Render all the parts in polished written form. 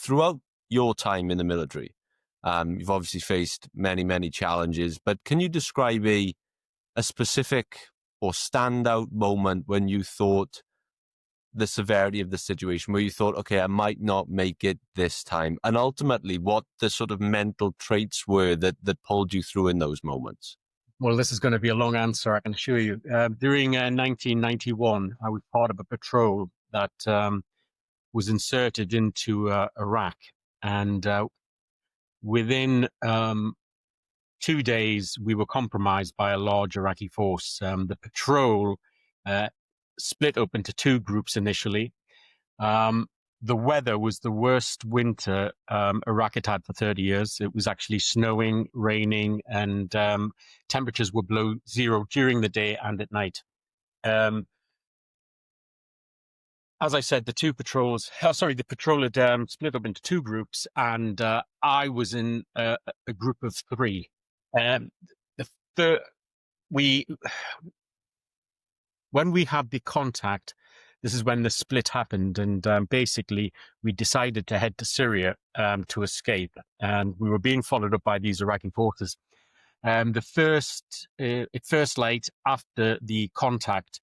throughout your time in the military, you've obviously faced many, many challenges, but can you describe a specific or standout moment when you thought the severity of the situation, where you thought, okay, I might not make it this time, and ultimately what the sort of mental traits were that pulled you through in those moments? Well, this is going to be a long answer, I can assure you. During 1991, I was part of a patrol that was inserted into Iraq. And within 2 days, we were compromised by a large Iraqi force. The patrol split up into two groups initially. The weather was the worst winter Iraq had had for 30 years. It was actually snowing, raining, and temperatures were below zero during the day and at night. As I said, the patrol had split up into two groups, and I was in a group of three. When we had the contact, this is when the split happened, and basically we decided to head to Syria to escape, and we were being followed up by these Iraqi forces. At first light after the contact,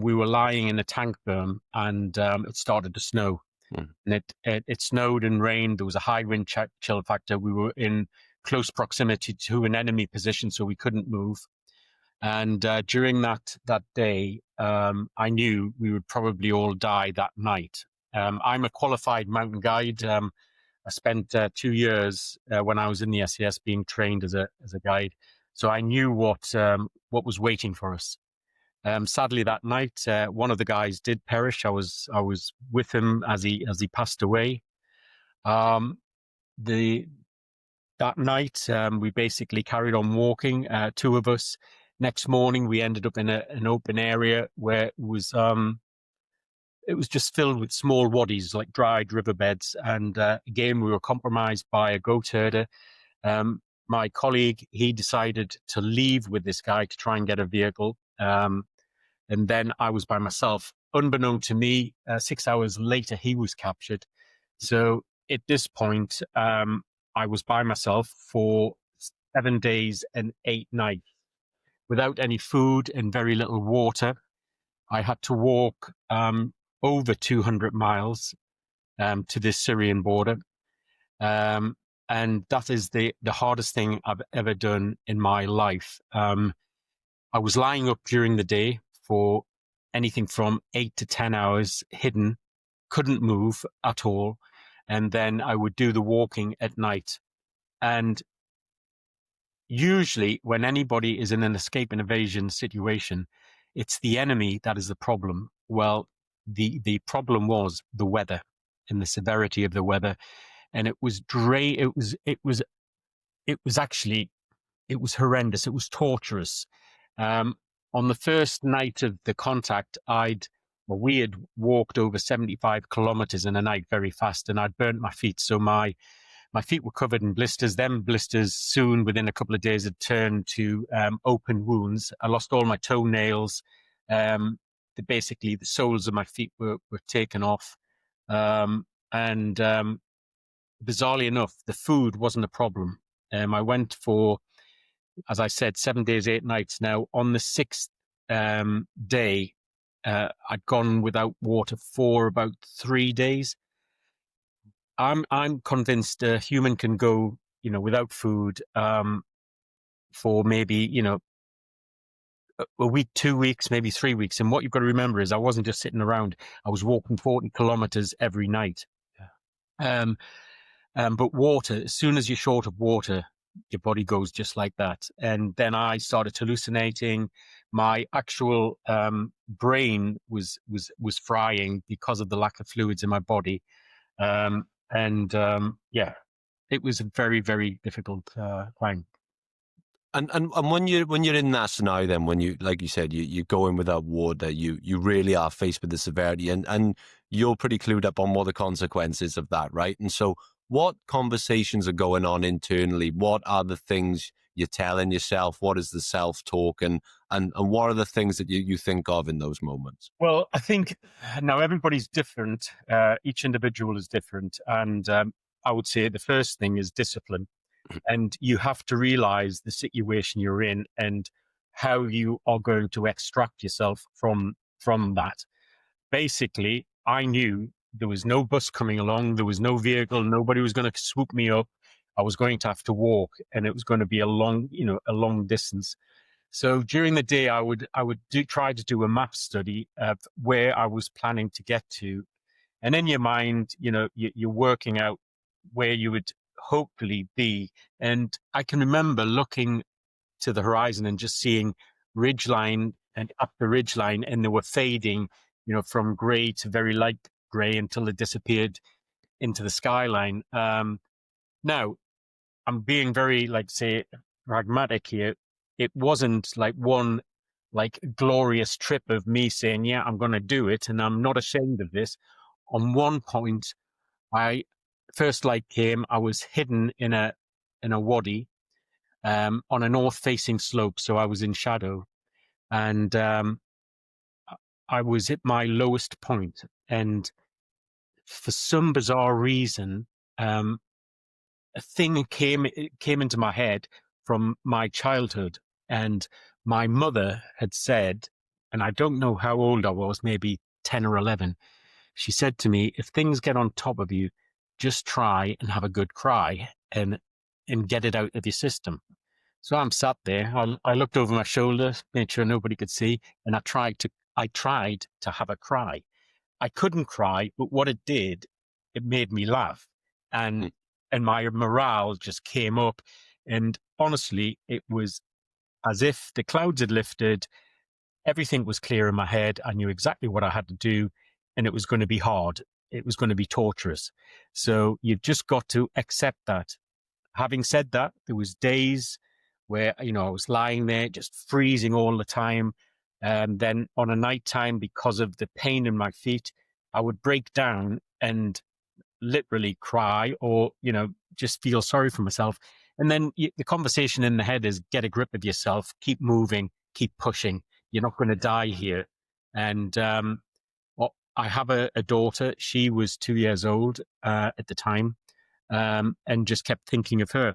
we were lying in a tank berm, and it started to snow. And it snowed and rained. There was a high wind chill factor. We were in close proximity to an enemy position, so we couldn't move. And during that day, I knew we would probably all die that night. I'm a qualified mountain guide. I spent 2 years when I was in the SAS being trained as a guide, so I knew what was waiting for us. Sadly, that night, one of the guys did perish. I was with him as he passed away. That night, we basically carried on walking, two of us. Next morning, we ended up in an open area where it was just filled with small waddies, like dried riverbeds. And again, we were compromised by a goat herder. My colleague, he decided to leave with this guy to try and get a vehicle. And then I was by myself. Unbeknown to me, 6 hours later, he was captured. So at this point, I was by myself for 7 days and 8 nights without any food and very little water. I had to walk over 200 miles to this Syrian border. And that is the hardest thing I've ever done in my life. I was lying up during the day for anything from 8 to 10 hours hidden, couldn't move at all. And then I would do the walking at night. And usually when anybody is in an escape and evasion situation, it's the enemy that is the problem. Well, the problem was the weather and the severity of the weather. And it was horrendous. It was torturous. On the first night of the contact, we had walked over 75 kilometers in a night very fast, and I'd burnt my feet. So my feet were covered in blisters. Them blisters soon, within a couple of days, had turned to open wounds. I lost all my toenails. Basically, the soles of my feet were taken off. And bizarrely enough, the food wasn't a problem. I went for, as I said, 7 days, 8 nights. Now, on the sixth day, I'd gone without water for about 3 days. I'm convinced a human can go, without food for maybe, a week, 2 weeks, maybe 3 weeks. And what you've got to remember is I wasn't just sitting around. I was walking 40 kilometers every night. Yeah. But water, as soon as you're short of water, your body goes just like that. And then I started hallucinating. My actual brain was frying because of the lack of fluids in my body. It was a very, very difficult time. And when you're in that scenario, then when you, like you said, you go in without water, you really are faced with the severity, and you're pretty clued up on what the consequences of that, right? And so, what conversations are going on internally? What are the things you're telling yourself? What is the self-talk, and what are the things that you think of in those moments? Well, I think now everybody's different. Each individual is different. And I would say the first thing is discipline. And you have to realize the situation you're in and how you are going to extract yourself from that. Basically, I knew there was no bus coming along, there was no vehicle, nobody was going to swoop me up. I was going to have to walk, and it was going to be a long distance. So during the day, I would try to do a map study of where I was planning to get to, and in your mind, you're working out where you would hopefully be. And I can remember looking to the horizon and just seeing ridgeline and up the ridgeline, and they were fading, from grey to very light grey until they disappeared into the skyline. Now, I'm being very, like, say, pragmatic here. It wasn't like one like glorious trip of me saying, yeah, I'm going to do it, and I'm not ashamed of this. On one point, I first light came, I was hidden in a wadi, on a north facing slope. So I was in shadow, and I was at my lowest point. And for some bizarre reason, a thing came into my head from my childhood, and my mother had said, and I don't know how old I was, maybe 10 or 11. She said to me, if things get on top of you, just try and have a good cry and get it out of your system. So I'm sat there. I looked over my shoulder, made sure nobody could see, and I tried to have a cry. I couldn't cry, but what it did, it made me laugh, and Mm. and my morale just came up. And honestly, it was as if the clouds had lifted. Everything was clear in my head. I knew exactly what I had to do, and it was going to be hard. It was going to be torturous. So you've just got to accept that. Having said that, there was days where, I was lying there just freezing all the time. And then on a night time, because of the pain in my feet, I would break down and literally cry, or, just feel sorry for myself. And then the conversation in the head is, get a grip of yourself, keep moving, keep pushing. You're not going to die here. And I have a daughter. She was 2 years old at the time, and just kept thinking of her.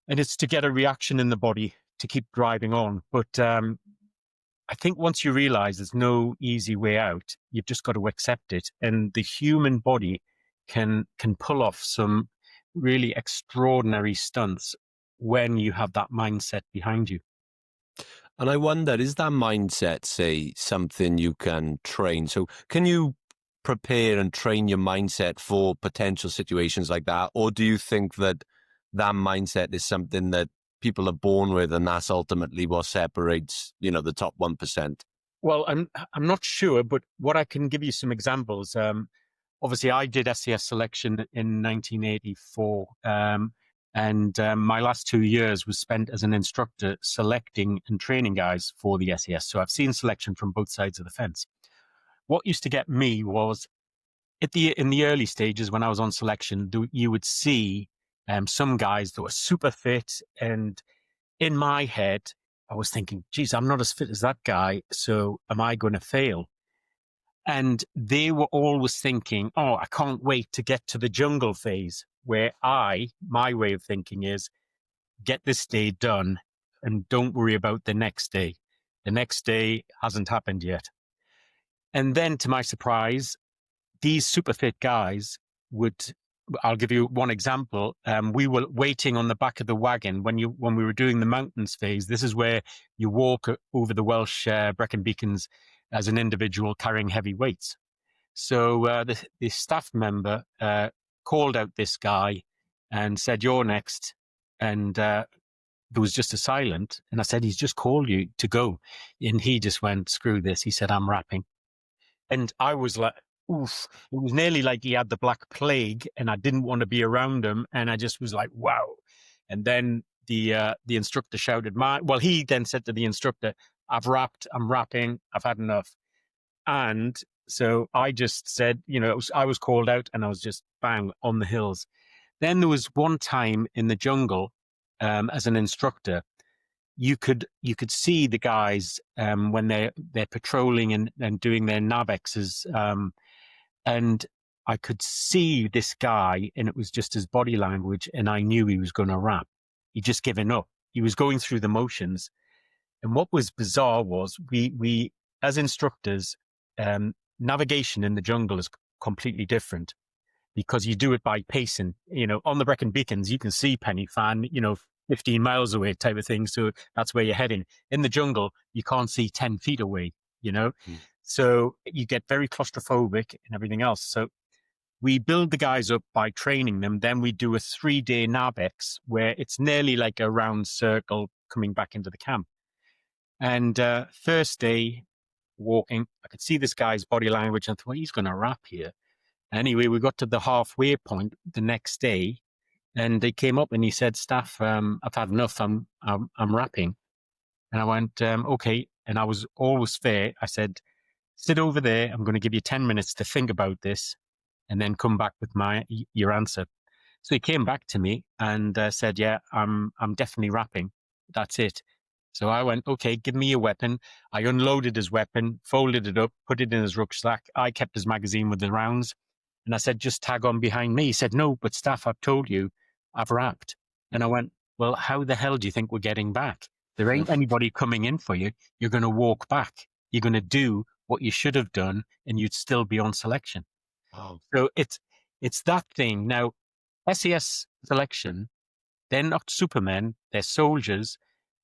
And it's to get a reaction in the body to keep driving on. But I think once you realize there's no easy way out, you've just got to accept it. And the human body can pull off some really extraordinary stunts when you have that mindset behind you. And I wonder, is that mindset, say, something you can train? So can you prepare and train your mindset for potential situations like that? Or do you think that that mindset is something that people are born with, and that's ultimately what separates, the top 1%? Well, I'm not sure, but what I can give you some examples. Obviously, I did SAS Selection in 1984, and my last 2 years was spent as an instructor selecting and training guys for the SAS. So I've seen selection from both sides of the fence. What used to get me was in the early stages when I was on selection, you would see some guys that were super fit, and in my head, I was thinking, geez, I'm not as fit as that guy, so am I going to fail? And they were always thinking, oh, I can't wait to get to the jungle phase, where my way of thinking is, get this day done and don't worry about the next day. The next day hasn't happened yet. And then to my surprise, these super fit guys I'll give you one example. We were waiting on the back of the wagon when we were doing the mountains phase. This is where you walk over the Welsh Brecon Beacons as an individual carrying heavy weights. So the staff member called out this guy and said, "You're next." And there was just a silent. And I said, "He's just called you to go." And he just went, "Screw this." He said, "I'm rapping." And I was like, oof, it was nearly like he had the Black Plague, and I didn't want to be around him. And I just was like, wow. And then the instructor shouted, he then said to the instructor, "I've rapped, I'm rapping, I've had enough." And so I just said, I was called out, and I was just bang on the hills. Then there was one time in the jungle, as an instructor, you could see the guys when they're patrolling and doing their NAVXs, and I could see this guy, and it was just his body language, and I knew he was going to rap. He'd just given up. He was going through the motions. And what was bizarre was we as instructors, navigation in the jungle is completely different because you do it by pacing. On the Brecon Beacons, you can see Penny Fan, 15 miles away type of thing. So that's where you're heading. In the jungle, you can't see 10 feet away, So you get very claustrophobic and everything else. So we build the guys up by training them. Then we do a 3-day NAVX where it's nearly like a round circle coming back into the camp. And first day walking, I could see this guy's body language and I thought, he's going to rap here. Anyway, we got to the halfway point the next day, and he came up and he said, "Staff, I've had enough. I'm rapping." And I went, "Okay." And I was always fair. I said, "Sit over there. I'm going to give you 10 minutes to think about this, and then come back with your answer." So he came back to me and said, "Yeah, I'm definitely rapping. That's it." So I went, "Okay, give me your weapon." I unloaded his weapon, folded it up, put it in his rucksack. I kept his magazine with the rounds. And I said, "Just tag on behind me." He said, "No, but Staff, I've told you, I've rapped." And I went, "Well, how the hell do you think we're getting back? There ain't anybody coming in for you. You're going to walk back. You're going to do what you should have done, and you'd still be on selection." Oh, So it's that thing. Now, SAS Selection, they're not supermen, they're soldiers,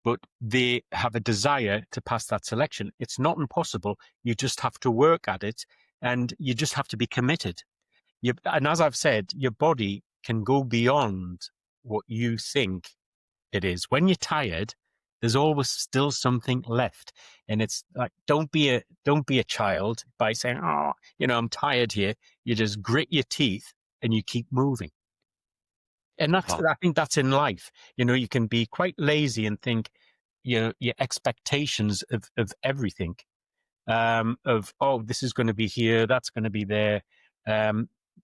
but they have a desire to pass that selection. It's not impossible. You just have to work at it, and you just have to be committed. And as I've said, your body can go beyond what you think it is. When you're tired, there's always still something left. And it's like, don't be a child by saying, "Oh, I'm tired here." You just grit your teeth and you keep moving. And wow. I think that's in life. You can be quite lazy and think, your expectations of everything, oh, this is going to be here, that's going to be there.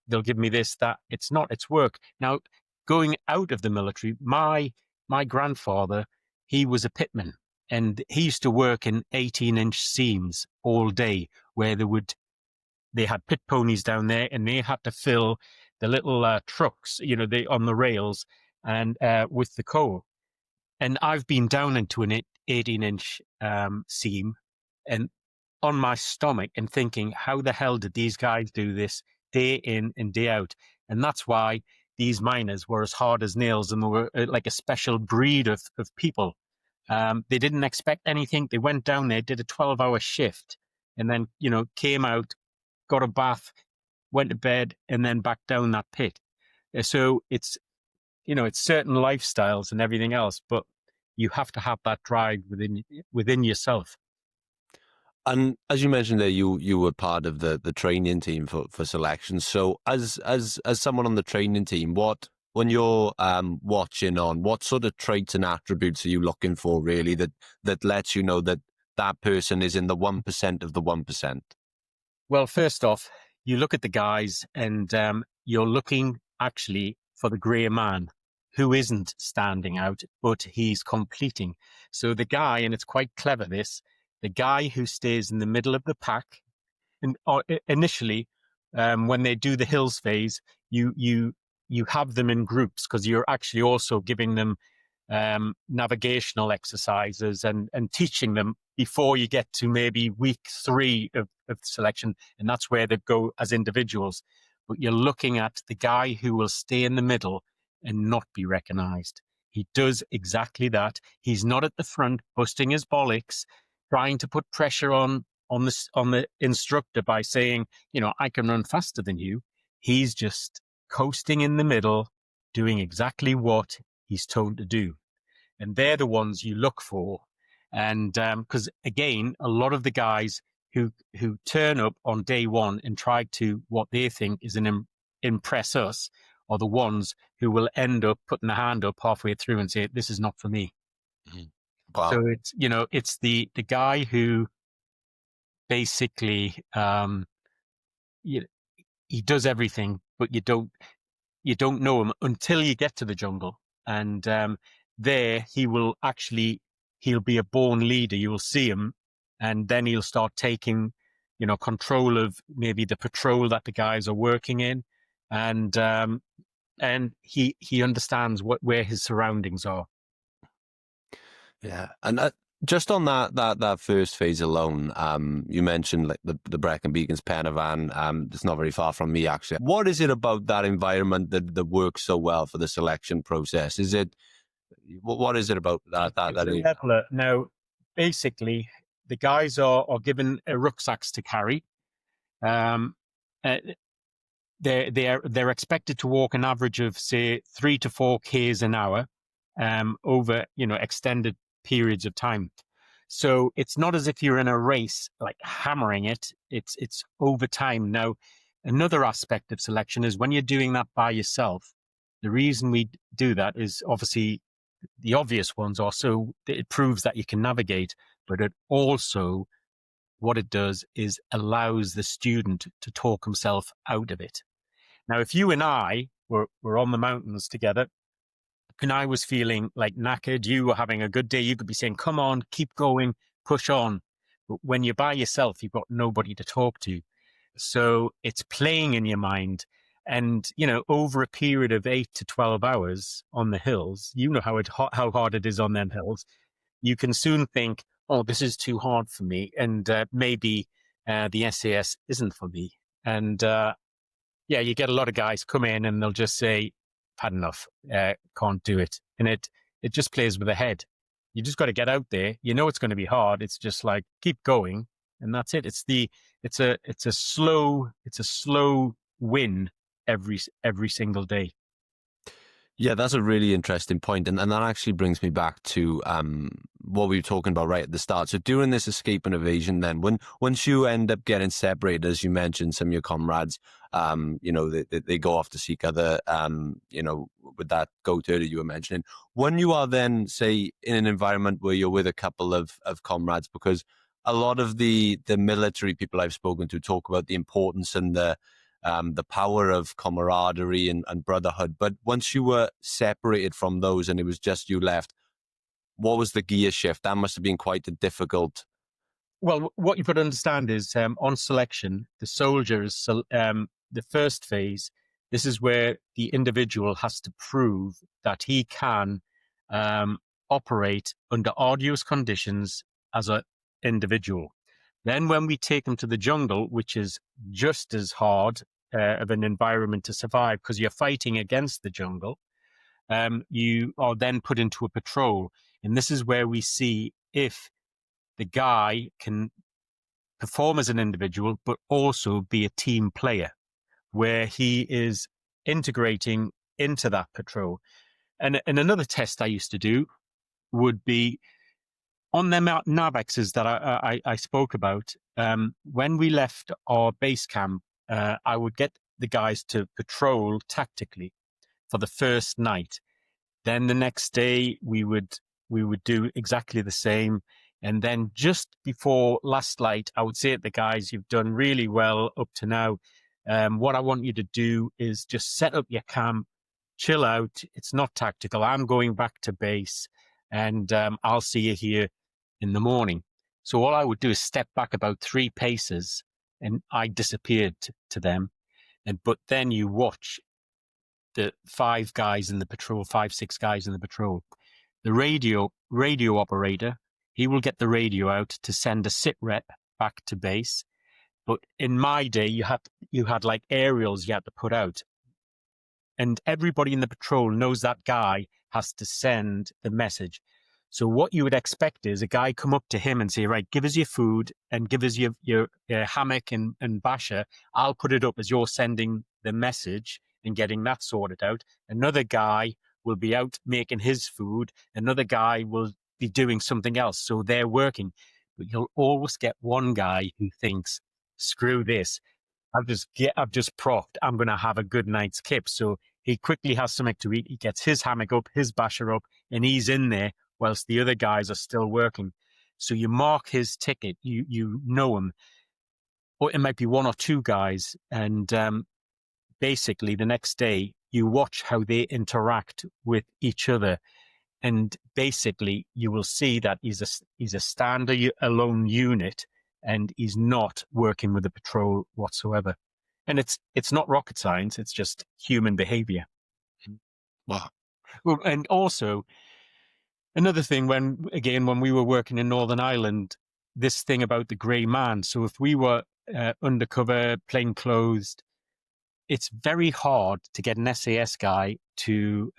They'll give me this, that. It's not, it's work. Now, going out of the military, my grandfather, he was a pitman, and he used to work in 18-inch seams all day where they had pit ponies down there, and they had to fill the little trucks, they on the rails and with the coal. And I've been down into an 18-inch seam and on my stomach and thinking, how the hell did these guys do this day in and day out? And that's why these miners were as hard as nails, and they were like a special breed of people. They didn't expect anything. They went down there, did a 12-hour shift, and then, came out, got a bath, went to bed, and then back down that pit. So it's certain lifestyles and everything else, but you have to have that drive within yourself. And as you mentioned there, you were part of the training team for selection. So as someone on the training team, when you're watching on, what sort of traits and attributes are you looking for really that lets you know that person is in the 1% of the 1%? Well, first off, you look at the guys and you're looking actually for the grey man who isn't standing out, but he's completing. So the guy, and it's quite clever the guy who stays in the middle of the pack, and initially, when they do the hills phase, you have them in groups because you're actually also giving them navigational exercises and teaching them before you get to maybe week 3 of selection, and that's where they go as individuals. But you're looking at the guy who will stay in the middle and not be recognized. He does exactly that. He's not at the front busting his bollocks, trying to put pressure on the instructor by saying, "I can run faster than you." He's just coasting in the middle, doing exactly what he's told to do. And they're the ones you look for. And because again, a lot of the guys who turn up on day one and try to what they think is impress us are the ones who will end up putting a hand up halfway through and say, "This is not for me." Mm-hmm. Wow. So it's the guy who basically he does everything, but you don't know him until you get to the jungle. And there he'll be a born leader. You'll see him, and then he'll start taking, control of maybe the patrol that the guys are working in, and he understands where his surroundings are. Yeah, and just on that first phase alone, you mentioned like the Brecon Beacons Penavan. It's not very far from me, actually. What is it about that environment that works so well for the selection process? Is it what is it about that? Now, basically, the guys are given rucksacks to carry. Um, uh, they're expected to walk an average of, say, 3 to 4 k's an hour, over extended periods of time. So it's not as if you're in a race like hammering it. It's over time. Now, another aspect of selection is when you're doing that by yourself. The reason we do that is obviously the obvious ones are so it proves that you can navigate, but it also, what it does is allows the student to talk himself out of it. Now, if you and I were on the mountains together and I was feeling like knackered, you were having a good day, you could be saying, come on, keep going, push on. But when you're by yourself, you've got nobody to talk to. So it's playing in your mind. And, over a period of 8 to 12 hours on the hills, how hard it is on them hills. You can soon think, oh, this is too hard for me. And maybe the SAS isn't for me. And you get a lot of guys come in and they'll just say, had enough, can't do it. And it just plays with the head. You just got to get out there. It's going to be hard. It's just like, keep going. And that's it. It's a slow win every single day. Yeah, that's a really interesting point. And that actually brings me back to what we were talking about right at the start. So during this escape and evasion, then once you end up getting separated, as you mentioned, some of your comrades, they go off to seek other, with that goat herder you were mentioning. When you are then, say, in an environment where you're with a couple of comrades, because a lot of the military people I've spoken to talk about the importance and the power of camaraderie and brotherhood. But once you were separated from those and it was just you left, what was the gear shift? That must have been quite a difficult. Well, what you've got to understand is on selection, the soldiers, the first phase, this is where the individual has to prove that he can operate under arduous conditions as an individual. Then when we take them to the jungle, which is just as hard of an environment to survive because you're fighting against the jungle, you are then put into a patrol. And this is where we see if the guy can perform as an individual, but also be a team player, where he is integrating into that patrol. And another test I used to do would be on them NAVXs that I spoke about. When we left our base camp, I would get the guys to patrol tactically for the first night. Then the next day we would do exactly the same. And then just before last light, I would say to the guys, you've done really well up to now. What I want you to do is just set up your camp, chill out. It's not tactical. I'm going back to base and I'll see you here in the morning. So all I would do is step back about 3 paces and I disappeared to them. But then you watch the 5 guys in the patrol, 5, 6 guys in the patrol. The radio operator, he will get the radio out to send a sit rep back to base. But in my day, you had like aerials you had to put out. And everybody in the patrol knows that guy has to send the message. So what you would expect is a guy come up to him and say, right, give us your food and give us your hammock and basher. I'll put it up as you're sending the message and getting that sorted out. Another guy will be out making his food. Another guy will be doing something else. So they're working. But you'll always get one guy who thinks, screw this. I've just propped. I'm going to have a good night's kip. So he quickly has something to eat. He gets his hammock up, his basher up, and he's in there whilst the other guys are still working. So you mark his ticket. You know him. Or it might be 1 or 2 guys. And basically the next day, you watch how they interact with each other. And basically, you will see that he's a stand-alone unit, and he's not working with the patrol whatsoever. And it's not rocket science; it's just human behavior. Wow. Well, and also another thing, when we were working in Northern Ireland, this thing about the grey man. So if we were undercover, plainclothes, it's very hard to get an SAS guy to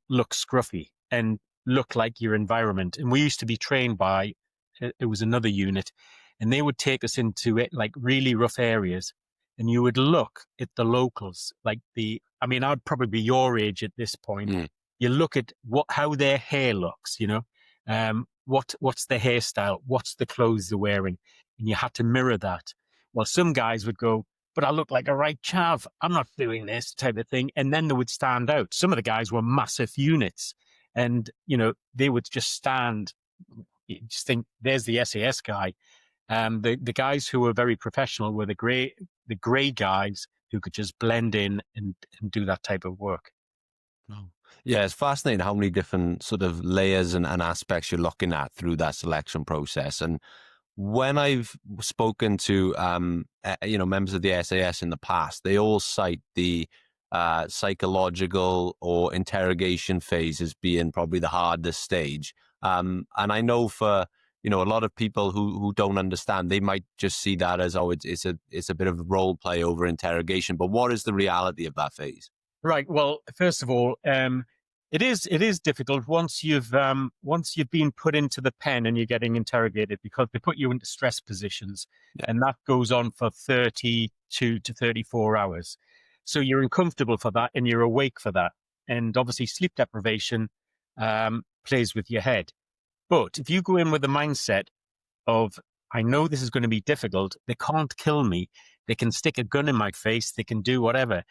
look scruffy and look like your environment. And we used to be trained by, it was another unit, and they would take us into it like really rough areas, and you would look at the locals, I'd probably be your age at this point. Mm. You look at how their hair looks, what's their hairstyle, what's the clothes they're wearing, and you had to mirror that. Well, some guys would go, but I look like a right chav. I'm not doing this type of thing. And then they would stand out. Some of the guys were massive units, and, they would just stand. You just think, there's the SAS guy. The guys who were very professional were the gray guys who could just blend in and do that type of work. Oh. Yeah, it's fascinating how many different sort of layers and aspects you're looking at through that selection process. And when I've spoken to members of the SAS in the past, they all cite the psychological or interrogation phase as being probably the hardest stage. And I know for a lot of people who don't understand, they might just see that as, it's a bit of role play over interrogation. But what is the reality of that phase? Right. Well, first of all, it is difficult once you've been put into the pen and you're getting interrogated, because they put you into stress positions, and that goes on for 32 to 34 hours. So you're uncomfortable for that, and you're awake for that, and obviously sleep deprivation plays with your head. But if you go in with the mindset of, I know this is going to be difficult, they can't kill me, they can stick a gun in my face, they can do whatever.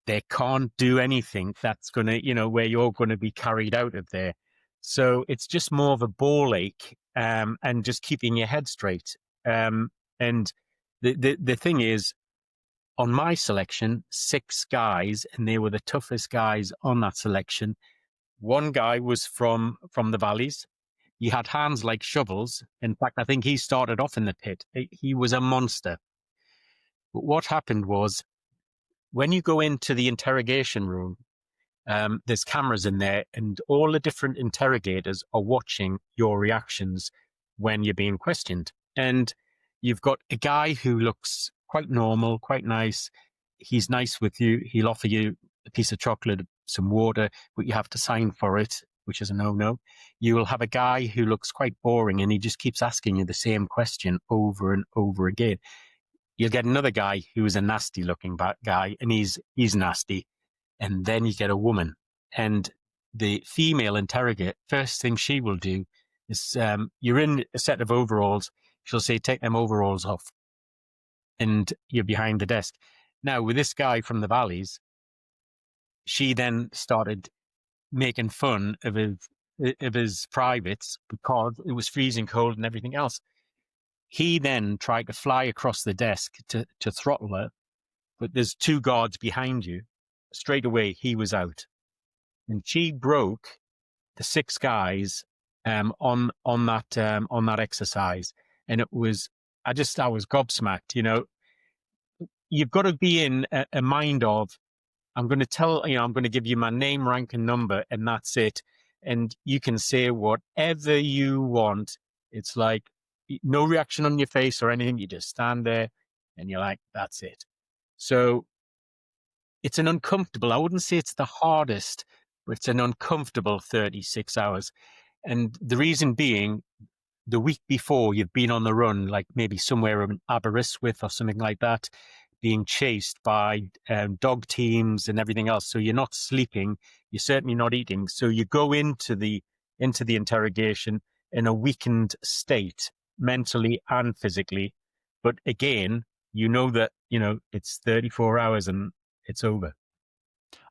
They can't do anything that's going to, where you're going to be carried out of there. So it's just more of a ball ache, and just keeping your head straight. And the thing is, on my selection, 6 guys, and they were the toughest guys on that selection. One guy was from the valleys. He had hands like shovels. In fact, I think he started off in the pit. He was a monster. But what happened was, when you go into the interrogation room, there's cameras in there, and all the different interrogators are watching your reactions when you're being questioned. And you've got a guy who looks quite normal, quite nice. He's nice with you. He'll offer you a piece of chocolate, some water, but you have to sign for it, which is a no-no. You will have a guy who looks quite boring, and he just keeps asking you the same question over and over again. You'll get another guy who is a nasty looking guy, and he's nasty. And then you get a woman, and the female interrogator, first thing she will do is, you're in a set of overalls. She'll say, take them overalls off. And you're behind the desk. Now, with this guy from the valleys, she then started making fun of his privates, because it was freezing cold and everything else. He then tried to fly across the desk to throttle her, but there's 2 guards behind you. Straight away, he was out. And she broke the 6 guys on that exercise. And it was, I was gobsmacked. You've got to be in a mind of, I'm going to give you my name, rank, and number, and that's it. And you can say whatever you want. It's like, no reaction on your face or anything. You just stand there and you're like, that's it. So it's an uncomfortable, I wouldn't say it's the hardest, but it's an uncomfortable 36 hours. And the reason being, the week before, you've been on the run, like maybe somewhere in Aberystwyth or something like that, being chased by dog teams and everything else. So you're not sleeping, you're certainly not eating. So you go into the interrogation in a weakened state, mentally and physically. But again, that it's 34 hours and it's over.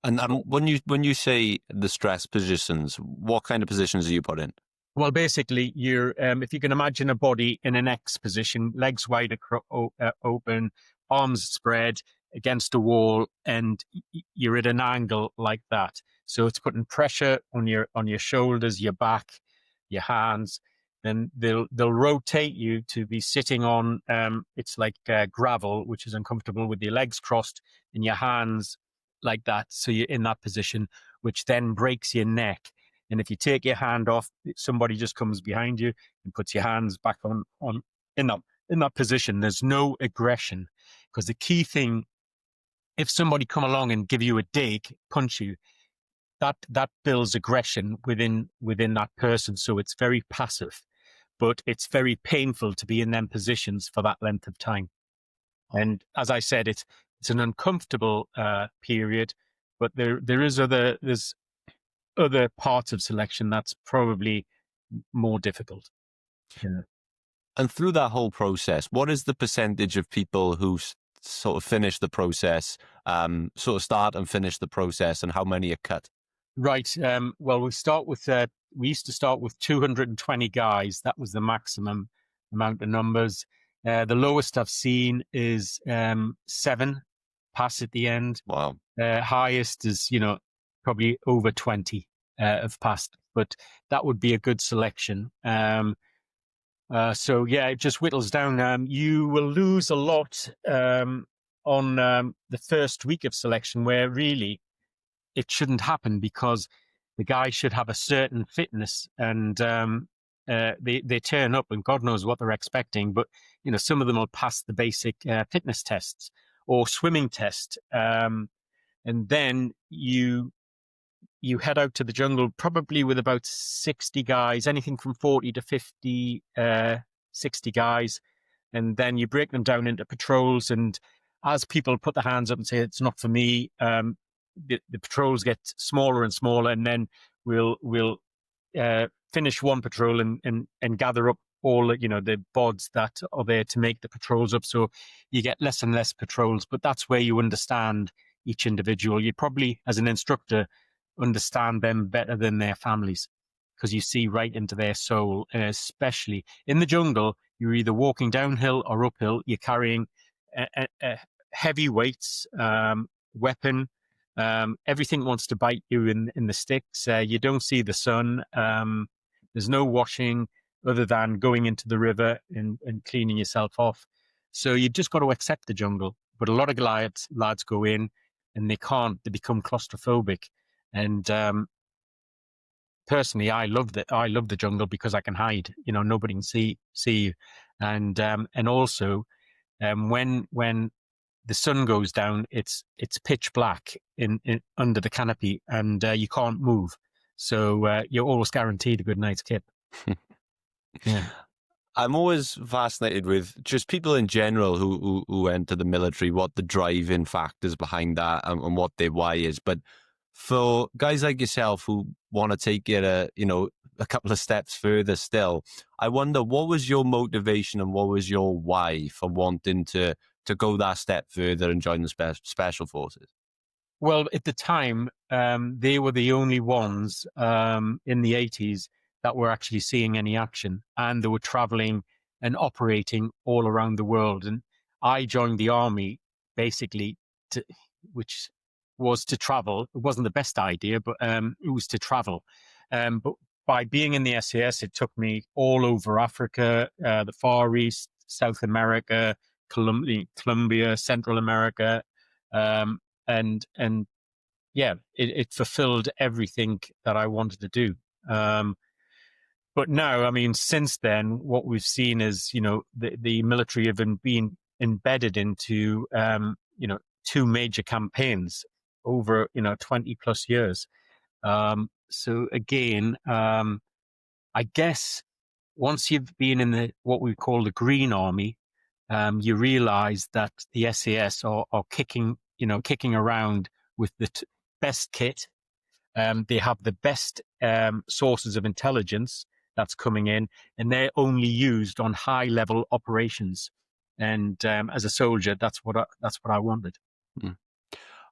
And when you say the stress positions, what kind of positions are you put in? Well, basically, you're if you can imagine a body in an X position, legs wide open, arms spread against a wall, and you're at an angle like that. So it's putting pressure on your shoulders, your back, your hands. Then they'll rotate you to be sitting on it's like gravel, which is uncomfortable, with your legs crossed and your hands like that. So you're in that position, which then breaks your neck. And if you take your hand off, somebody just comes behind you and puts your hands back on in that position. There's no aggression, because the key thing, if somebody come along and give you a dig, punch you, that builds aggression within that person. So it's very passive, but it's very painful to be in them positions for that length of time. And as I said, it's an uncomfortable period, but there's other parts of selection that's probably more difficult. Yeah. And through that whole process, what is the percentage of people who sort of finish the process, sort of start and finish the process, and how many are cut? Right. Well, we used to start with 220 guys. That was the maximum amount of numbers. The lowest I've seen is 7 pass at the end. Wow. Highest is, probably over 20 have passed, but that would be a good selection. So yeah, it just whittles down. You will lose a lot on the first week of selection, where really it shouldn't happen, because the guy should have a certain fitness, and they turn up and God knows what they're expecting. But some of them will pass the basic fitness tests or swimming test, and then you head out to the jungle probably with about 60 guys, anything from 40 to 50, 60 guys. And then you break them down into patrols. And as people put their hands up and say, it's not for me, the patrols get smaller and smaller. And then we'll finish one patrol and gather up all, the bods that are there to make the patrols up. So you get less and less patrols, but that's where you understand each individual. You probably, as an instructor, understand them better than their families, because you see right into their soul. And especially in the jungle, you're either walking downhill or uphill. You're carrying heavy weights, weapon. Everything wants to bite you in the sticks. You don't see the sun. There's no washing other than going into the river and cleaning yourself off. So you've just got to accept the jungle. But a lot of lads go in and they can't. They become claustrophobic. And personally, I love the jungle because I can hide. Nobody can see you. And also, when the sun goes down, it's pitch black in under the canopy, and you can't move. So you're always guaranteed a good night's kip. Yeah. I'm always fascinated with just people in general who enter the military, what the driving factors behind that and what their why is. But for guys like yourself who want to take it a couple of steps further still, I wonder, what was your motivation and what was your why for wanting to go that step further and join the special forces? Well, at the time, they were the only ones in the 80s that were actually seeing any action, and they were traveling and operating all around the world. And I joined the army basically which was to travel. It wasn't the best idea, but it was to travel. But by being in the SAS, it took me all over Africa, the Far East, South America, Colombia, Central America, and yeah, it fulfilled everything that I wanted to do. But now, I mean, since then, what we've seen is, the military have been embedded into, 2 major campaigns over, 20 plus years. So again, I guess once you've been in what we call the Green Army, you realize that the SAS are kicking around with the best kit. They have the best sources of intelligence that's coming in, and they're only used on high level operations. And as a soldier, that's what I wanted. Mm.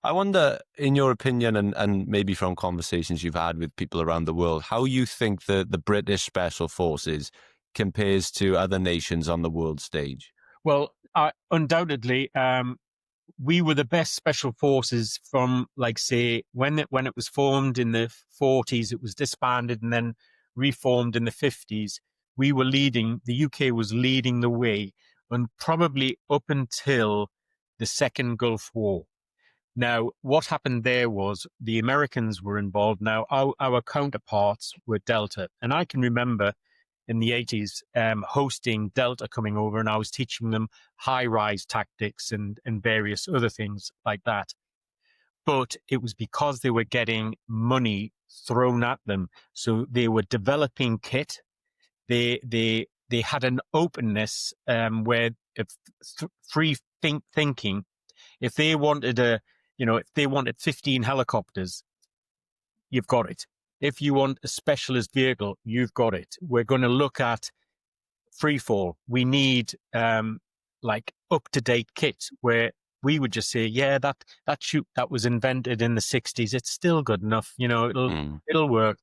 I wonder, in your opinion, and maybe from conversations you've had with people around the world, how you think the British Special Forces compares to other nations on the world stage? Well, undoubtedly, we were the best special forces from, like, say, when it was formed in the 40s, it was disbanded and then reformed in the 50s. We were leading, the UK was leading the way, and probably up until the Second Gulf War. Now, what happened there was the Americans were involved. Now, our counterparts were Delta. And I can remember in the 80s hosting Delta coming over, and I was teaching them high-rise tactics and various other things like that. But it was because they were getting money thrown at them. So they were developing kit. They had an openness where free thinking. If they wanted if they wanted 15 helicopters, you've got it. If you want a specialist vehicle, you've got it. We're going to look at free fall. We need like up-to-date kit where we would just say, yeah, that chute that was invented in the 60s, it's still good enough. It'll work.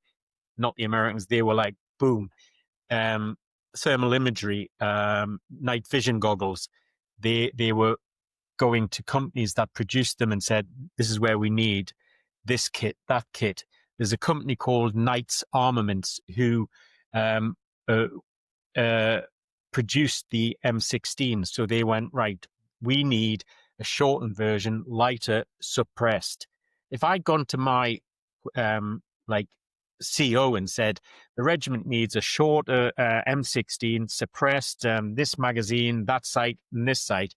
Not the Americans. They were like, boom. Thermal imagery, night vision goggles. They were going to companies that produced them and said, this is where we need this kit, that kit. There's a company called Knights Armaments who produced the M16. So they went, right, we need a shortened version, lighter, suppressed. If I'd gone to my CO and said, the regiment needs a shorter M16, suppressed, this magazine, that sight, and this sight,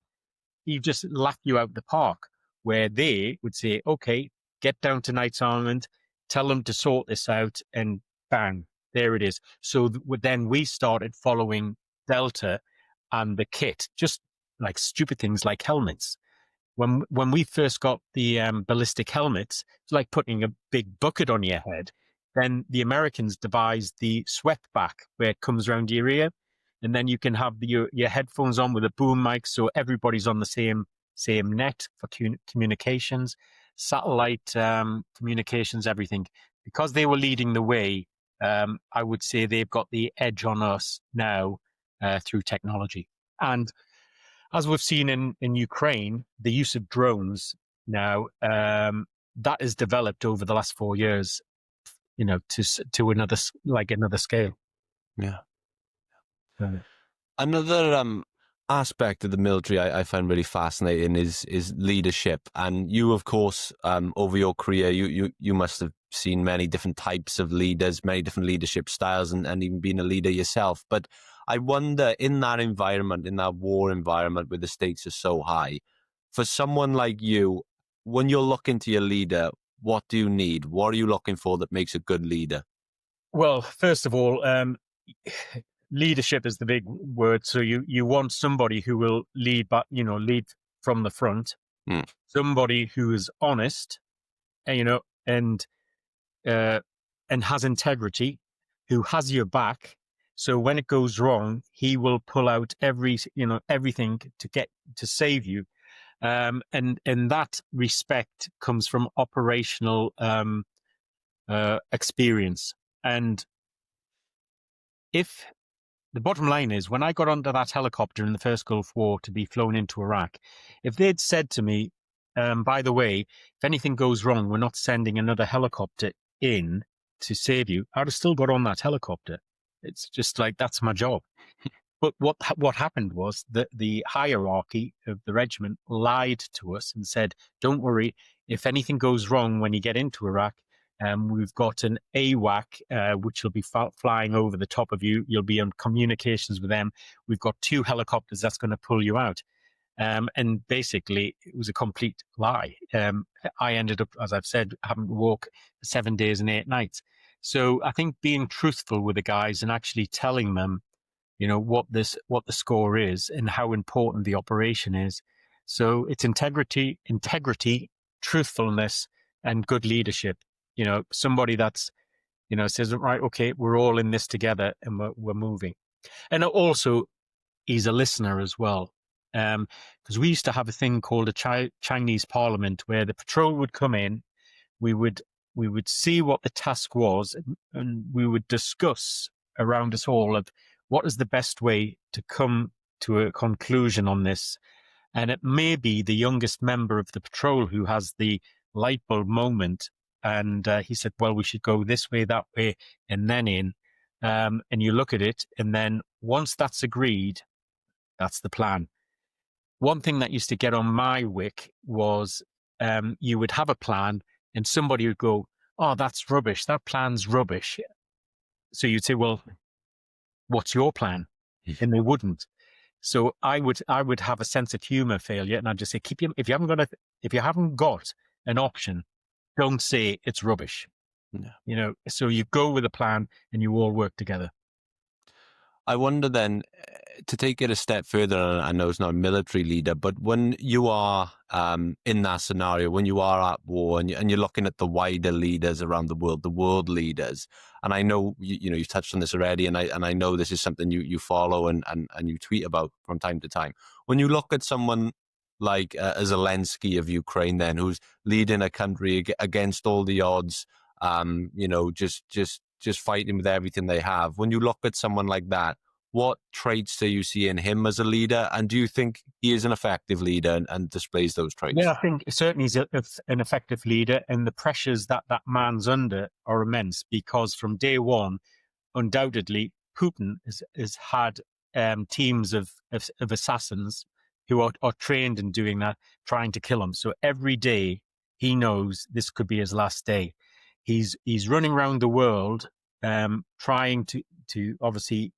he just laughed you out the park, where they would say, okay, get down to Knights Armament, tell them to sort this out, and bang, there it is. So then we started following Delta and the kit, just like stupid things like helmets. When we first got the ballistic helmets, it's like putting a big bucket on your head. Then the Americans devised the swept back, where it comes around your ear, and then you can have your headphones on with a boom mic, so everybody's on the same net for communications, satellite communications, everything. Because they were leading the way, I would say they've got the edge on us now through technology. And as we've seen in Ukraine, the use of drones now, that has developed over the last 4 years, to another scale. Yeah. Another aspect of the military I find really fascinating is leadership. And you, of course, over your career, you must have seen many different types of leaders, many different leadership styles, and even been a leader yourself. But I wonder, in that environment, in that war environment where the stakes are so high, for someone like you, when you're looking to your leader, what do you need? What are you looking for that makes a good leader? Well, first of all, leadership is the big word. So you want somebody who will lead from the front, somebody who is honest, and has integrity, who has your back. So when it goes wrong, he will pull out everything to save you. And that respect comes from operational experience. And if the bottom line is, when I got onto that helicopter in the first Gulf War to be flown into Iraq, if they'd said to me, by the way, if anything goes wrong, we're not sending another helicopter in to save you, I'd have still got on that helicopter. It's just like, that's my job. But what happened was that the hierarchy of the regiment lied to us and said, don't worry, if anything goes wrong when you get into Iraq, we've got an AWAC, which will be flying over the top of you. You'll be on communications with them. We've got 2 helicopters that's going to pull you out. And basically, it was a complete lie. I ended up, as I've said, having to walk 7 days and 8 nights. So I think being truthful with the guys and actually telling them, what the score is and how important the operation is. So it's integrity, truthfulness, and good leadership. Somebody that's, says, right, okay, we're all in this together and we're moving. And also, he's a listener as well. Because we used to have a thing called a Chinese Parliament, where the patrol would come in, we would see what the task was, and we would discuss around us all of what is the best way to come to a conclusion on this. And it may be the youngest member of the patrol who has the light bulb moment. And he said, well, we should go this way, that way, and then in. And you look at it, and then once that's agreed, that's the plan. One thing that used to get on my wick was you would have a plan, and somebody would go, oh, that's rubbish. That plan's rubbish. So you'd say, well, what's your plan? And they wouldn't. So I would have a sense of humor failure, and I'd just say, if you haven't got an option, don't say it's rubbish. Yeah. So you go with a plan and you all work together. I wonder then, to take it a step further, and I know it's not a military leader, but when you are in that scenario, when you are at war and you're looking at the wider leaders around the world leaders, and I know you've touched on this already, and I know this is something you follow and you tweet about from time to time. When you look at someone like Zelensky of Ukraine, then who's leading a country against all the odds, just fighting with everything they have. When you look at someone like that, what traits do you see in him as a leader? And do you think he is an effective leader and displays those traits? Yeah, I think certainly he's an effective leader, and the pressures that man's under are immense, because from day one, undoubtedly, Putin has had teams of assassins who are trained in doing that, trying to kill him. So every day he knows this could be his last day. He's running around the world trying to obviously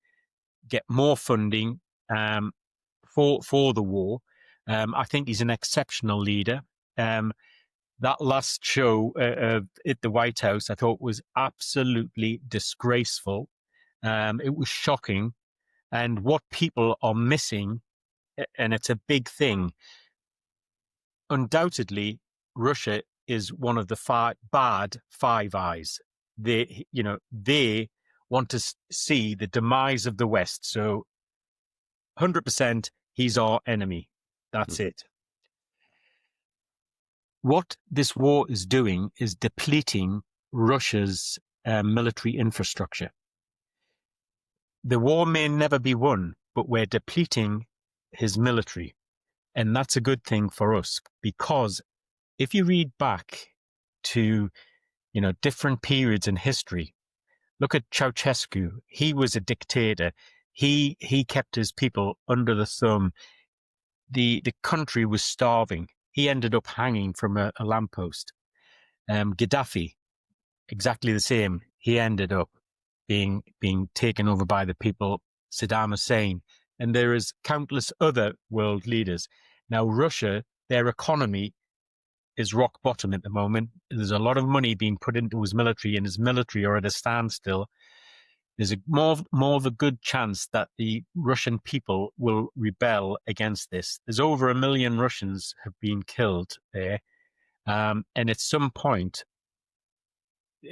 get more funding for the war. I think he's an exceptional leader. That last show at the White House, I thought, was absolutely disgraceful. It was shocking. And what people are missing, and it's a big thing, undoubtedly, Russia is one of the bad Five Eyes. They want to see the demise of the West. So 100%, he's our enemy. That's it. What this war is doing is depleting Russia's military infrastructure. The war may never be won, but we're depleting his military. And that's a good thing for us, because if you read back to, different periods in history, look at Ceausescu. He was a dictator. He kept his people under the thumb. The country was starving. He ended up hanging from a lamppost. Gaddafi, exactly the same. He ended up being taken over by the people. Saddam Hussein, and there is countless other world leaders. Now, Russia, their economy is rock bottom at the moment. There's a lot of money being put into his military, and his military are at a standstill. There's more of a good chance that the Russian people will rebel against this. There's over 1 million Russians have been killed there. And at some point,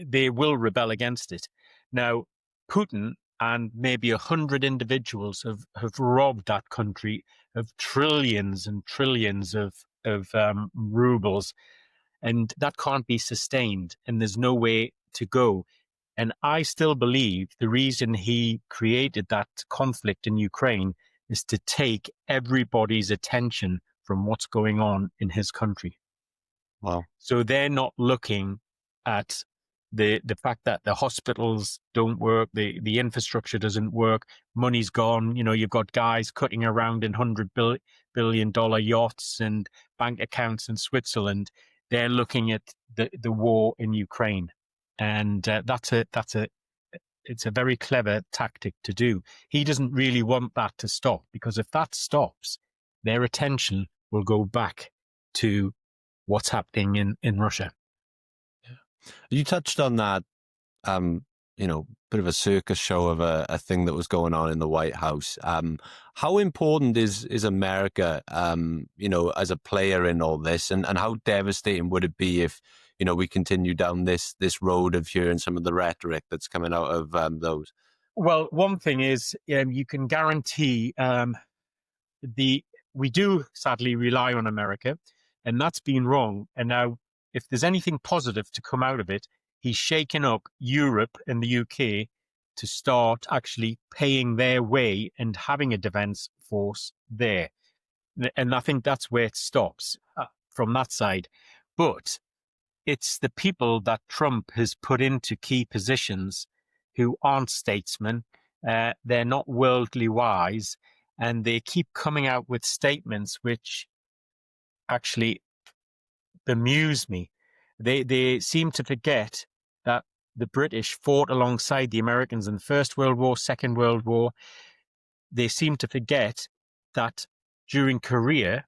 they will rebel against it. Now, Putin and maybe 100 individuals have robbed that country of trillions and trillions of rubles, and that can't be sustained, and there's no way to go. And I still believe the reason he created that conflict in Ukraine is to take everybody's attention from what's going on in his country. Wow. So they're not looking at the fact that the hospitals don't work, the infrastructure doesn't work, money's gone. You've got guys cutting around in $100 billion yachts and bank accounts in Switzerland. They're looking at the war in Ukraine, and it's a very clever tactic to do. He doesn't really want that to stop, because if that stops, their attention will go back to what's happening in Russia. You touched on that, bit of a circus show of a thing that was going on in the White House. How important is America, as a player in all this, and how devastating would it be if, we continue down this road of hearing some of the rhetoric that's coming out of those? Well, one thing is, you can guarantee we do sadly rely on America, and that's been wrong. And now, if there's anything positive to come out of it, he's shaken up Europe and the UK to start actually paying their way and having a defense force there. And I think that's where it stops from that side. But it's the people that Trump has put into key positions who aren't statesmen. They're not worldly wise, and they keep coming out with statements which actually bemuse me. They seem to forget that the British fought alongside the Americans in the First World War, Second World War. They seem to forget that during Korea,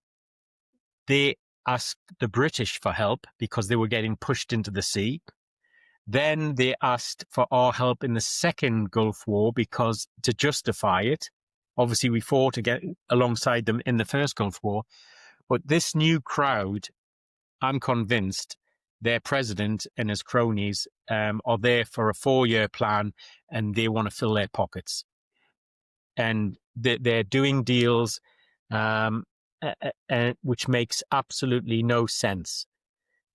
they asked the British for help because they were getting pushed into the sea. Then they asked for our help in the Second Gulf War because to justify it. Obviously, we fought alongside them in the First Gulf War. But this new crowd, I'm convinced their president and his cronies are there for a 4-year plan, and they want to fill their pockets. And they're doing deals which makes absolutely no sense.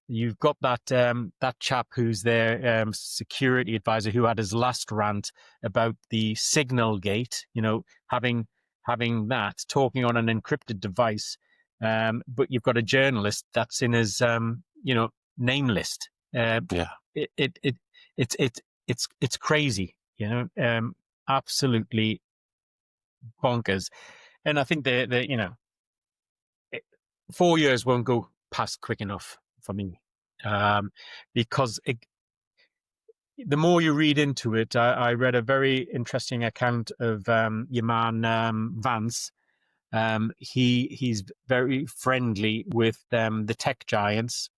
You've got that chap who's their security advisor who had his last rant about the signal gate, having that, talking on an encrypted device. But you've got a journalist that's in his, name list. It's crazy, absolutely bonkers. And I think 4 years won't go past quick enough for me, because the more you read into it, I read a very interesting account of your man Vance. He's very friendly with the tech giants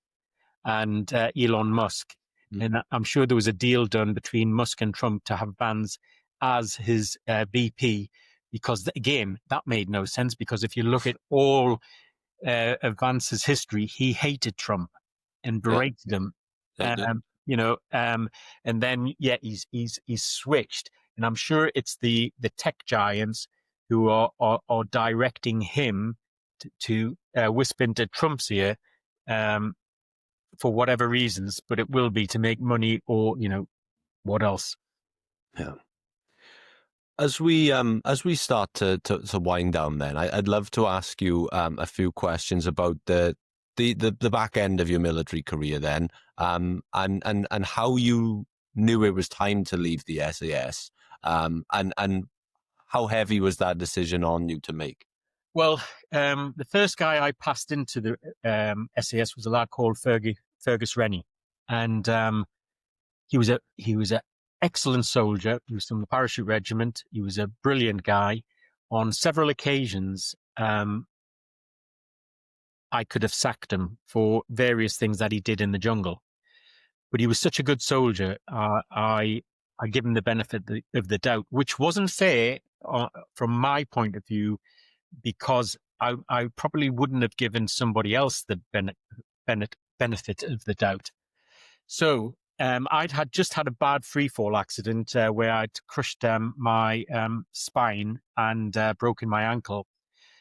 and Elon Musk. And I'm sure there was a deal done between Musk and Trump to have Vance as his VP, because again, that made no sense, because if you look at all of Vance's history, he hated Trump and berated him. And then he's switched, and I'm sure it's the tech giants who are directing him to whisper into Trump's ear for whatever reasons, but it will be to make money or what else. Yeah. As we start to wind down, then I'd love to ask you a few questions about the back end of your military career, then, and how you knew it was time to leave the SAS, and how heavy was that decision on you to make? Well, the first guy I passed into the SAS was a lad called Fergus Rennie, and he was a excellent soldier. He was from the parachute regiment. He was a brilliant guy. On several occasions, I could have sacked him for various things that he did in the jungle, but he was such a good soldier. I give him the benefit of the doubt, which wasn't fair from my point of view, because I probably wouldn't have given somebody else the benefit of the doubt. So I'd just had a bad freefall accident where I'd crushed my spine and broken my ankle.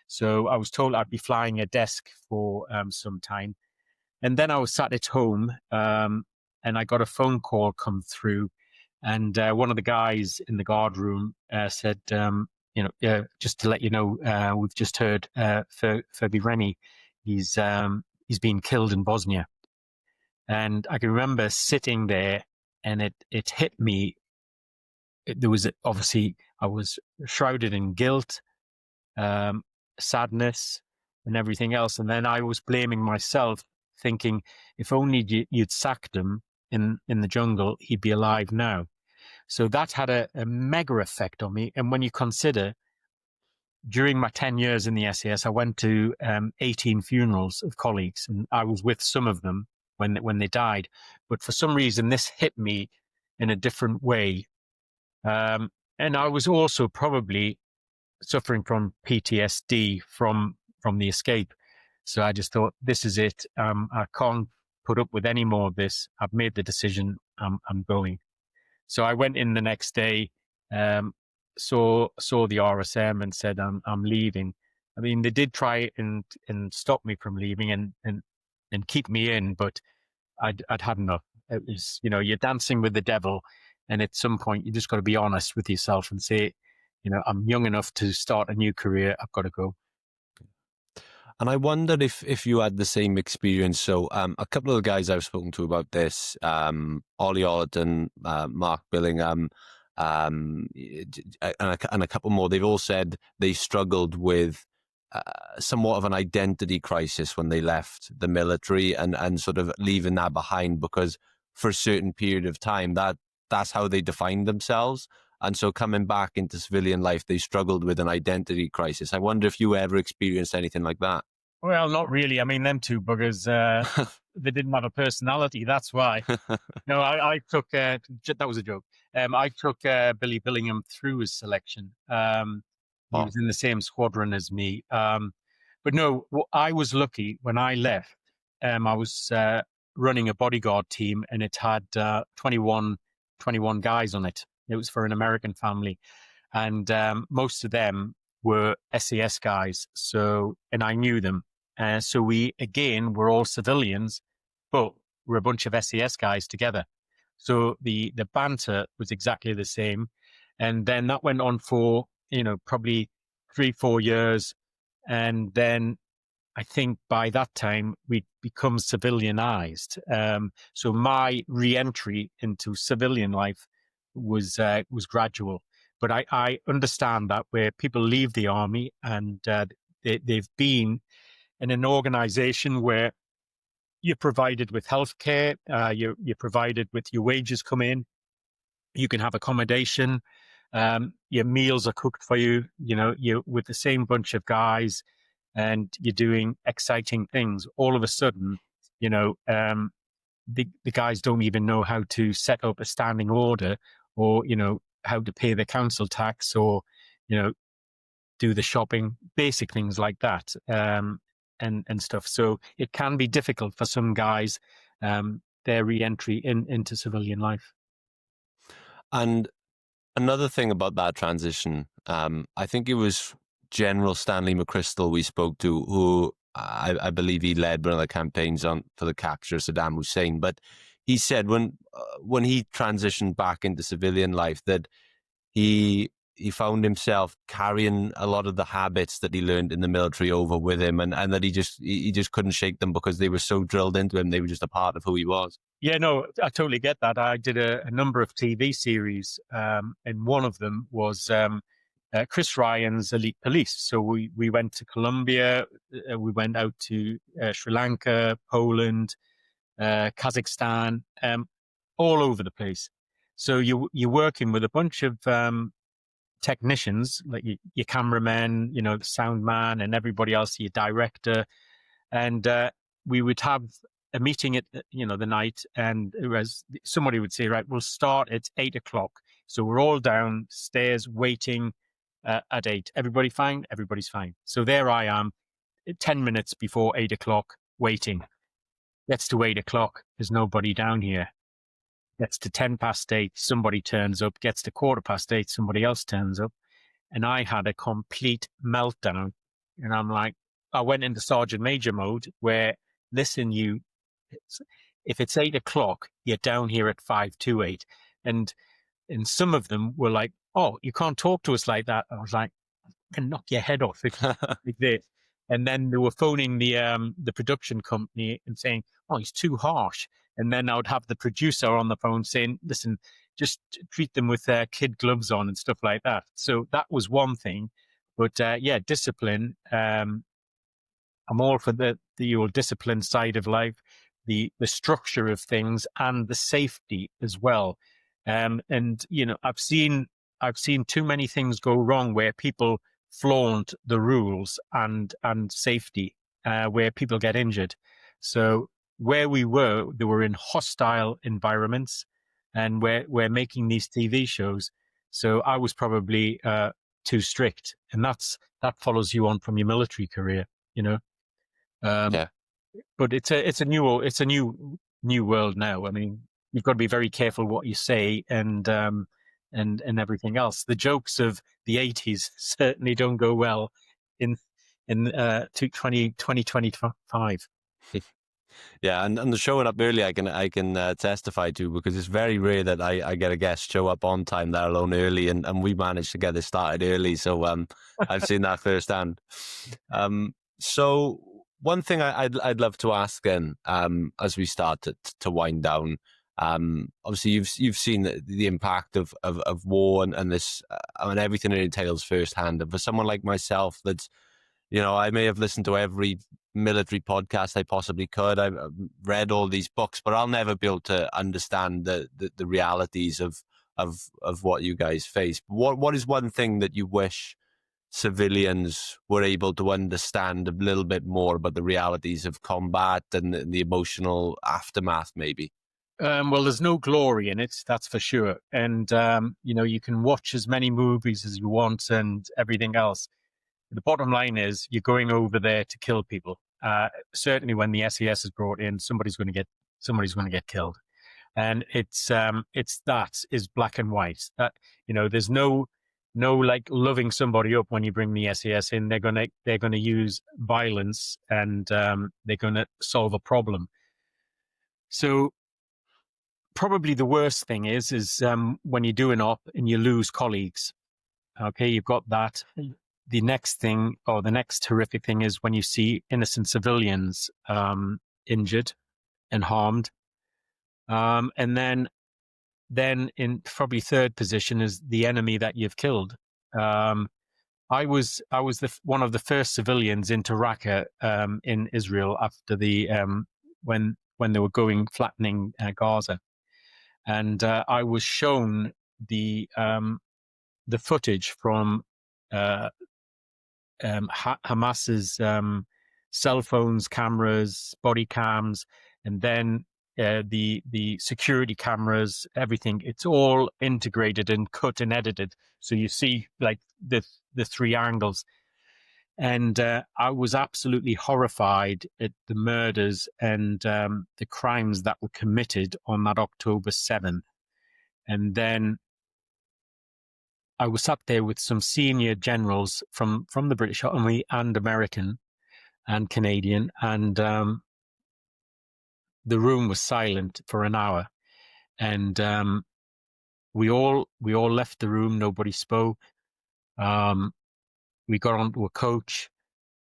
So I was told I'd be flying a desk for some time. And then I was sat at home and I got a phone call come through. And one of the guys in the guard room said, just to let you know, we've just heard Fergie Rennie, he's been killed in Bosnia. And I can remember sitting there, and it hit me. There was obviously, I was shrouded in guilt, sadness, and everything else. And then I was blaming myself, thinking, if only you'd sacked him in the jungle, he'd be alive now. So that had a mega effect on me. And when you consider, during my 10 years in the SAS, I went to 18 funerals of colleagues, and I was with some of them when they died. But for some reason, this hit me in a different way. And I was also probably suffering from PTSD from the escape. So I just thought, this is it. I can't put up with any more of this. I've made the decision. I'm going. So I went in the next day, saw the RSM and said, I'm leaving. I mean, they did try and stop me from leaving and keep me in, but I'd had enough. It was, you're dancing with the devil, and at some point you just got to be honest with yourself and say, I'm young enough to start a new career. I've got to go. And I wondered if you had the same experience. So a couple of the guys I've spoken to about this, Ollie Ollerton, Mark Billingham, and a couple more, they've all said they struggled with somewhat of an identity crisis when they left the military and sort of leaving that behind, because for a certain period of time, that's how they defined themselves. And so coming back into civilian life, they struggled with an identity crisis. I wonder if you ever experienced anything like that. Well, not really. I mean, them two buggers, they didn't have a personality. That's why. No, I took, that was a joke. I took Billy Billingham through his selection. He was in the same squadron as me. But no, I was lucky when I left. I was running a bodyguard team, and it had 21 guys on it. It was for an American family. And most of them were SAS guys. So, and I knew them. So we, again, were all civilians, but we're a bunch of SAS guys together. So the banter was exactly the same. And then that went on for, probably 3-4 years. And then I think by that time we'd become civilianized. So my re-entry into civilian life was gradual. But I understand that where people leave the army and they've been in an organization where you're provided with healthcare, you're provided with your wages come in, you can have accommodation, your meals are cooked for you, you're with the same bunch of guys and you're doing exciting things. All of a sudden, the guys don't even know how to set up a standing order or, how to pay the council tax or, do the shopping, basic things like that. And stuff. So it can be difficult for some guys, their re-entry into civilian life. And another thing about that transition, I think it was General Stanley McChrystal we spoke to, who I believe he led one of the campaigns for the capture of Saddam Hussein. But he said when he transitioned back into civilian life that he found himself carrying a lot of the habits that he learned in the military over with him, and that he just couldn't shake them because they were so drilled into him. They were just a part of who he was. Yeah, no, I totally get that. I did a number of TV series, and one of them was Chris Ryan's Elite Police. So we went to Colombia, we went out to Sri Lanka, Poland, Kazakhstan, all over the place. So you're working with a bunch of technicians, like your cameraman, the sound man, and everybody else, your director, and we would have a meeting at the night, and it was somebody would say, right, we'll start at 8:00. So we're all downstairs waiting at 8. Everybody fine? Everybody's fine. So there I am, 10 minutes before 8:00, waiting. Gets to 8:00, there's nobody down here. Gets to 8:10, somebody turns up. Gets to 8:15, somebody else turns up. And I had a complete meltdown. And I'm like, I went into Sergeant Major mode where, listen, if it's 8:00, you're down here at 5:28. And some of them were like, oh, you can't talk to us like that. I was like, I can knock your head off like this. And then they were phoning the production company and saying, oh, he's too harsh. And then I would have the producer on the phone saying, listen, just treat them with kid gloves on and stuff like that. So that was one thing. But discipline. I'm all for the old discipline side of life, the structure of things, and the safety as well. And I've seen too many things go wrong where people flaunt the rules and safety, where people get injured. So where we were, they were in hostile environments, and we're making these TV shows. So I was probably too strict, and that follows you on from your military career, Yeah. But it's a new world now. I mean, you've got to be very careful what you say and everything else. The jokes of the 80s certainly don't go well in 2025. Yeah, and the showing up early, I can testify to, because it's very rare that I get a guest show up on time, let alone early, and we managed to get this started early. So I've seen that firsthand. So one thing I'd love to ask then, as we start to wind down. Obviously, you've seen the impact of war and this and everything it entails firsthand. And for someone like myself, that's, I may have listened to every military podcast I possibly could. I've read all these books, but I'll never be able to understand the realities of what you guys face. What is one thing that you wish civilians were able to understand a little bit more about the realities of combat and the emotional aftermath, maybe? Well, there's no glory in it, that's for sure. And, you can watch as many movies as you want and everything else. The bottom line is you're going over there to kill people. Certainly when the SAS is brought in, somebody's going to get killed. And it's that is black and white. That, there's no like loving somebody up when you bring the SAS in. They're gonna use violence, and they're gonna solve a problem. So probably the worst thing is when you do an op and you lose colleagues. Okay, you've got that. The next thing, or the next horrific thing, is when you see innocent civilians injured and harmed. And then in probably third position is the enemy that you've killed. I was one of the first civilians into Raqqa in Israel after the when they were flattening Gaza, and I was shown the footage from Hamas's cell phones, cameras, body cams, and then the security cameras, everything. It's all integrated and cut and edited, so you see like the three angles. And I was absolutely horrified at the murders and the crimes that were committed on that October 7th. And then I was sat there with some senior generals from the British Army and American and Canadian, and the room was silent for an hour. And we all left the room. Nobody spoke. We got onto a coach,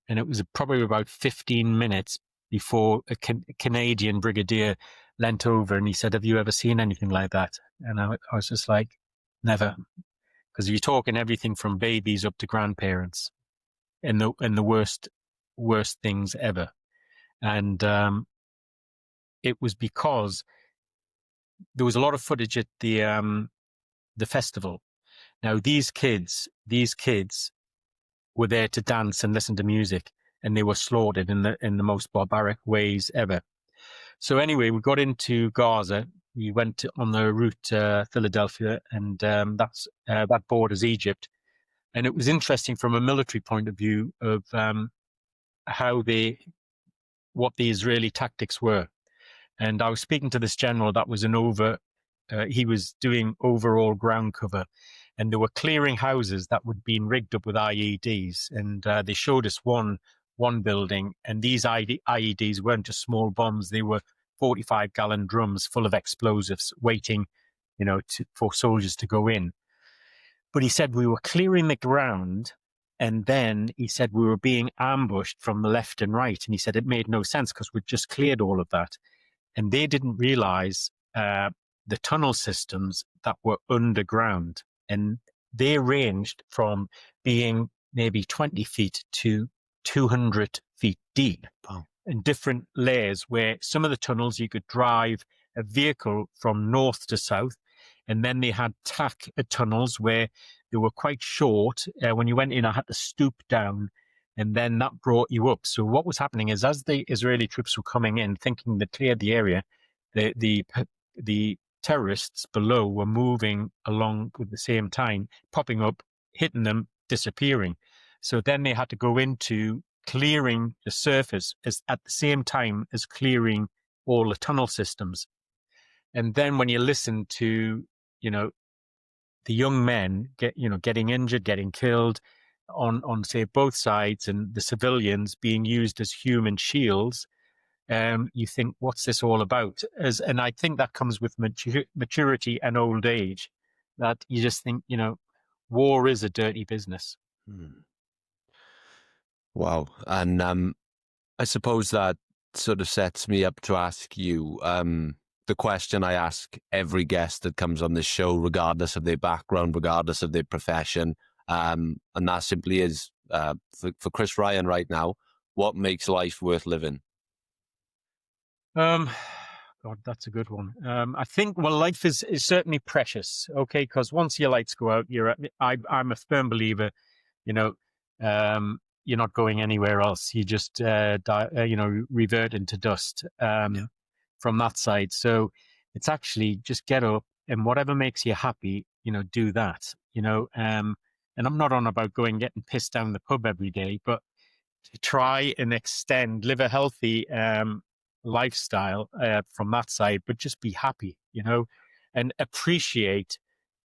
and it was probably about 15 minutes before a Canadian brigadier leant over and he said, "Have you ever seen anything like that?" And I was just like, "Never." Because you're talking everything from babies up to grandparents, and the worst things ever. And it was because there was a lot of footage at the festival. Now these kids were there to dance and listen to music, and they were slaughtered in the most barbaric ways ever. So anyway, we got into Gaza. We went on the route Philadelphia, and that borders Egypt. And it was interesting from a military point of view of what the Israeli tactics were. And I was speaking to this general that was he was doing overall ground cover, and they were clearing houses that were being rigged up with IEDs. And they showed us one building, and these IEDs weren't just small bombs; they were 45-gallon drums full of explosives, waiting, for soldiers to go in. But he said we were clearing the ground, and then he said we were being ambushed from the left and right. And he said it made no sense because we'd just cleared all of that. And they didn't realize the tunnel systems that were underground. And they ranged from being maybe 20 feet to 200 feet deep. Wow. In different layers, where some of the tunnels you could drive a vehicle from north to south. And then they had tack tunnels where they were quite short. When you went in, I had to stoop down, and then that brought you up. So what was happening is, as the Israeli troops were coming in, thinking they cleared the area, the terrorists below were moving along with the same time, popping up, hitting them, disappearing. So then they had to go into clearing the surface at the same time as clearing all the tunnel systems. And then when you listen to, the young men getting injured, getting killed on say both sides, and the civilians being used as human shields, you think, what's this all about? And I think that comes with maturity and old age, that you just think, war is a dirty business. Wow. And I suppose that sort of sets me up to ask you the question I ask every guest that comes on this show, regardless of their background, regardless of their profession. And that simply is, for Chris Ryan right now, what makes life worth living? Um, God, that's a good one. I think, well, life is certainly precious, okay? Because once your lights go out, I'm a firm believer, you know, you're not going anywhere else. You just, revert into dust Yeah. from that side. So it's actually just get up and whatever makes you happy, do that, and I'm not on about going getting pissed down the pub every day, but to try and live a healthy lifestyle from that side, but just be happy, and appreciate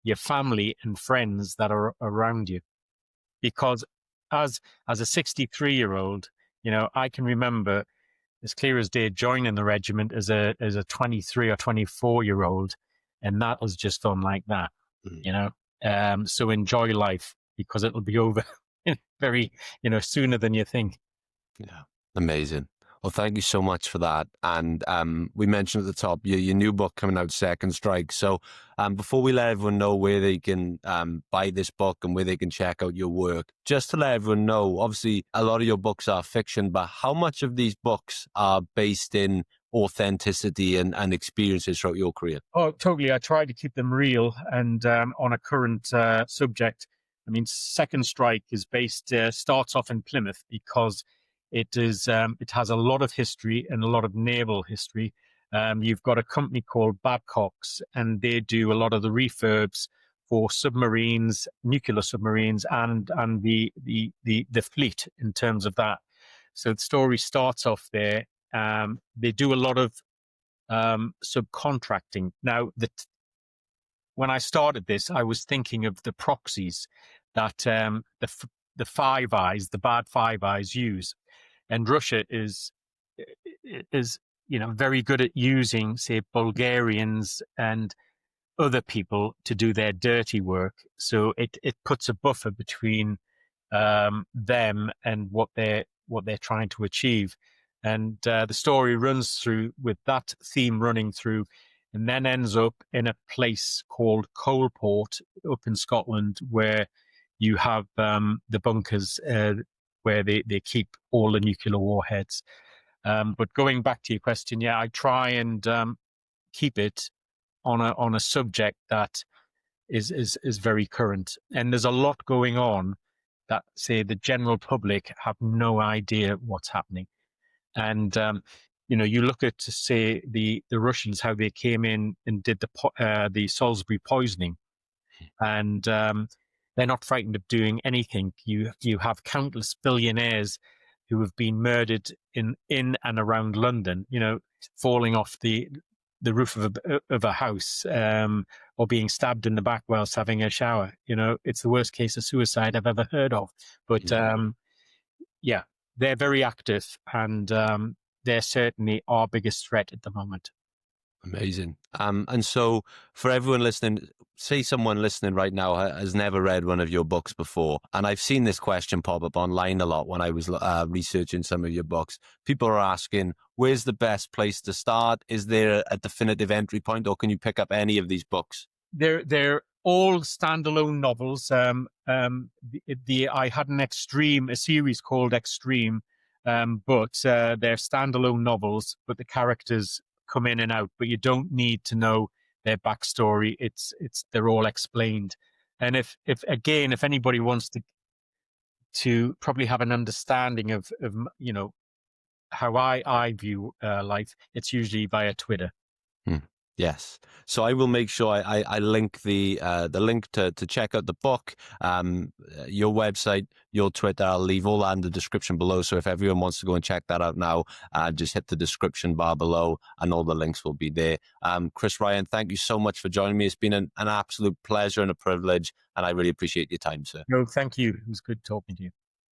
your family and friends that are around you. Because as a 63-year-old, I can remember as clear as day joining the regiment as a 23 or 24-year-old, and that was just fun like that, Mm. you know. So enjoy life because it'll be over very, sooner than you think. Yeah. Amazing. Well, thank you so much for that. And we mentioned at the top your new book coming out, Second Strike. So before we let everyone know where they can buy this book and where they can check out your work, just to let everyone know, obviously a lot of your books are fiction, but how much of these books are based in authenticity and experiences throughout your career? Oh, totally. I try to keep them real and on a current subject. I mean, Second Strike is starts off in Plymouth because it has a lot of history and a lot of naval history. You've got a company called Babcock's, and they do a lot of the refurbs for submarines, nuclear submarines, and the fleet in terms of that. So the story starts off there. They do a lot of subcontracting. Now, when I started this, I was thinking of the proxies that the Five Eyes, the bad Five Eyes, use, and Russia is very good at using, say, Bulgarians and other people to do their dirty work. So it puts a buffer between them and what they're trying to achieve. And the story runs through with that theme running through, and then ends up in a place called Coalport up in Scotland, where you have the bunkers where they keep all the nuclear warheads. But going back to your question, yeah, I try and keep it on a subject that is very current, and there's a lot going on that, say, the general public have no idea what's happening. And you look at, say, the Russians, how they came in and did the Salisbury poisoning, and they're not frightened of doing anything. You have countless billionaires who have been murdered in and around London, falling off the roof of a house, or being stabbed in the back whilst having a shower. It's the worst case of suicide I've ever heard of. But yeah, they're very active, and they're certainly our biggest threat at the moment. Amazing. And so for everyone listening, say someone listening right now has never read one of your books before. And I've seen this question pop up online a lot when I was researching some of your books. People are asking, where's the best place to start? Is there a definitive entry point, or can you pick up any of these books? They're all standalone novels. I had a series called Extreme, but they're standalone novels. But the characters come in and out. But you don't need to know their backstory. They're all explained. And if anybody wants to probably have an understanding of how I view life, it's usually via Twitter. Yes. So I will make sure I link the link to check out the book, your website, your Twitter. I'll leave all that in the description below. So if everyone wants to go and check that out now, just hit the description bar below and all the links will be there. Chris Ryan, thank you so much for joining me. It's been an absolute pleasure and a privilege, and I really appreciate your time, sir. No, thank you. It was good talking to you.